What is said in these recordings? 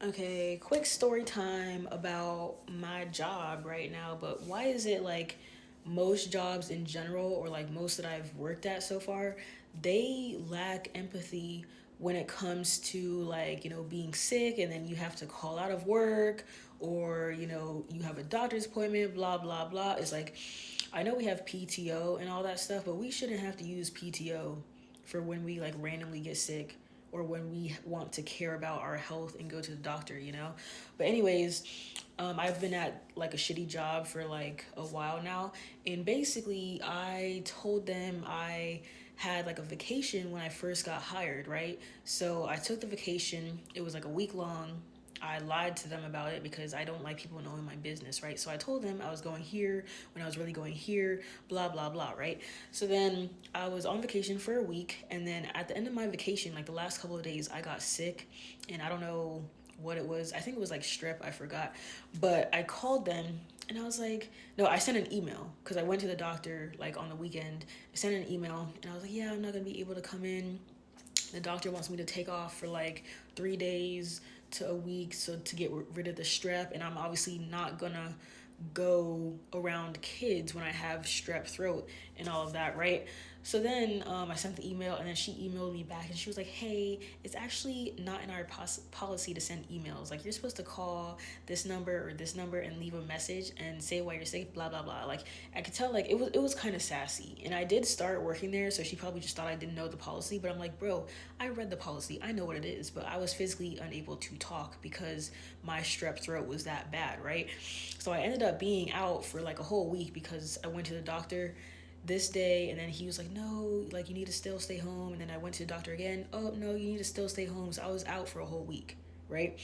Okay, quick story time about my job right now, but why is it like most jobs in general, or like most that I've worked at so far, they lack empathy when it comes to like, being sick and then you have to call out of work, or, you have a doctor's appointment, blah, blah, blah. It's like, I know we have PTO and all that stuff, but we shouldn't have to use PTO for when we like randomly get sick or when we want to care about our health and go to the doctor. But anyways, I've been at like a shitty job for like a while now, and basically I told them I had like a vacation when I first got hired, right? So I took the vacation. It was like a week long. I lied to them about it because I don't like people knowing my business, right? So I told them I was going here when I was really going here, blah, blah, blah, right? So then I was on vacation for a week. And then at the end of my vacation, like the last couple of days, I got sick. And I don't know what it was. I think it was like strep, I forgot. But I called them and I was like, no, I sent an email because I went to the doctor like on the weekend. I sent an email and I was like, yeah, I'm not going to be able to come in. The doctor wants me to take off for like 3 days to a week so to get rid of the strep, and I'm obviously not gonna go around kids when I have strep throat and all of that, right? So then I sent the email, and then she emailed me back and she was like, hey, it's actually not in our policy to send emails. Like, you're supposed to call this number or this number and leave a message and say why you're sick, blah, blah, blah. Like, I could tell, like, it was kind of sassy. And I did start working there, so she probably just thought I didn't know the policy. But I'm like, bro, I read the policy. I know what it is. But I was physically unable to talk because my strep throat was that bad, right? So I ended up being out for like a whole week because I went to the doctor this day, and then he was like, no, like you need to still stay home. And then I went to the doctor again. Oh no, you need to still stay home. So I was out for a whole week, right?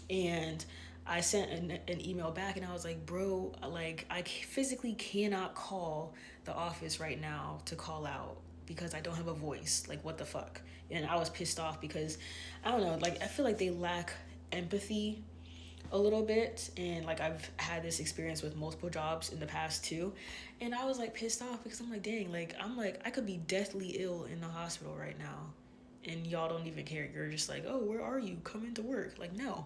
And I sent an email back and I was like, bro, like I physically cannot call the office right now to call out because I don't have a voice. Like, what the fuck? And I was pissed off because I don't know, like I feel like they lack empathy a little bit, and like I've had this experience with multiple jobs in the past too, and I was like pissed off because I'm like, dang, like I'm like I could be deathly ill in the hospital right now and y'all don't even care. You're just like, oh, where are you, come into work? Like, no,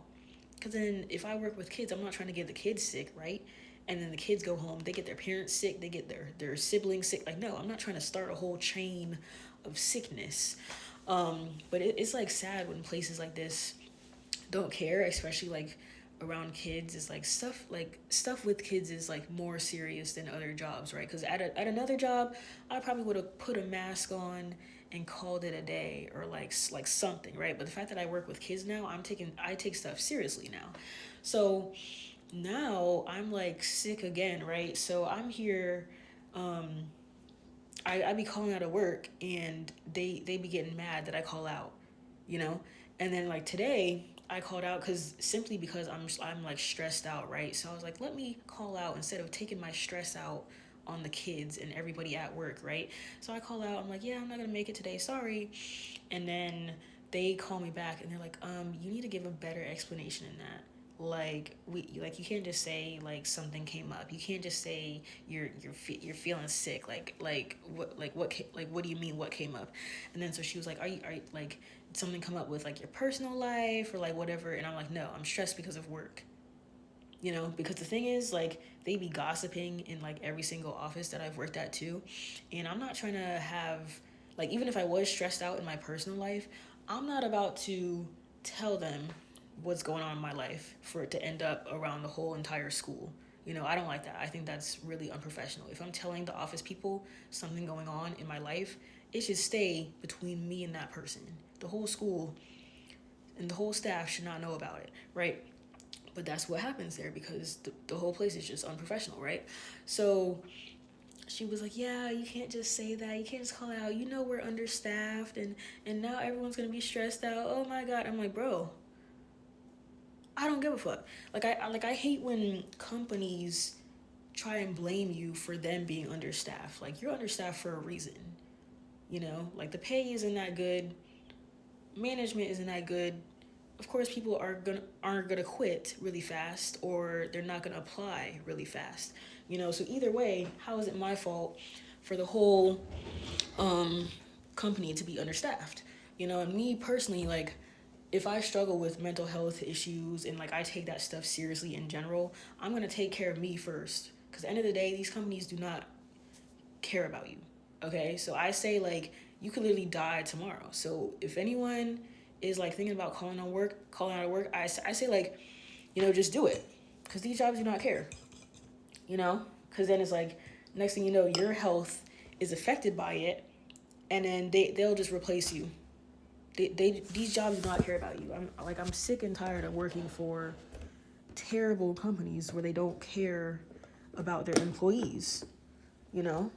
because then if I work with kids, I'm not trying to get the kids sick, right? And then the kids go home, they get their parents sick, they get their siblings sick. Like, no, I'm not trying to start a whole chain of sickness. But it's like sad when places like this don't care, especially like around kids. Is like stuff with kids is like more serious than other jobs, right? Because at another job I probably would have put a mask on and called it a day, or like something, right? But the fact that I work with kids now, I take stuff seriously now. So now I'm like sick again, right? So I'm here. um I be calling out of work, and they be getting mad that I call out, you know. And then like today I called out because simply because I'm like stressed out, right? So I was like, let me call out instead of taking my stress out on the kids and everybody at work, right? So I call out, I'm like, yeah, I'm not gonna make it today, sorry. And then they call me back and they're like, you need to give a better explanation in that. Like, you can't just say like something came up. You can't just say you're feeling sick. Like what do you mean what came up? And then so she was like, are you like, did something come up with like your personal life or like whatever? And I'm like, no, I'm stressed because of work. Because the thing is, like, they be gossiping in like every single office that I've worked at too. And I'm not trying to have, like, even if I was stressed out in my personal life, I'm not about to tell them what's going on in my life for it to end up around the whole entire school. I don't like that. I think that's really unprofessional. If I'm telling the office people something going on in my life, it should stay between me and that person. The whole school and the whole staff should not know about it, right? But that's what happens there because the whole place is just unprofessional, right? So she was like, yeah, you can't just say that, you can't just call it out, we're understaffed, and now everyone's gonna be stressed out, oh my god. I'm like, bro, I don't give a fuck. Like I hate when companies try and blame you for them being understaffed. Like, you're understaffed for a reason. Like, the pay isn't that good, management isn't that good. Of course, people aren't gonna quit really fast, or they're not gonna apply really fast. So either way, how is it my fault for the whole company to be understaffed? And me personally, like, if I struggle with mental health issues and like I take that stuff seriously in general, I'm gonna take care of me first. Because at the end of the day, these companies do not care about you. Okay, so I say like you could literally die tomorrow. So if anyone is like thinking about calling out of work, I say like, just do it, because these jobs do not care. Because then it's like next thing you know, your health is affected by it, and then they'll just replace you. These jobs do not care about you. I'm sick and tired of working for terrible companies where they don't care about their employees. You know.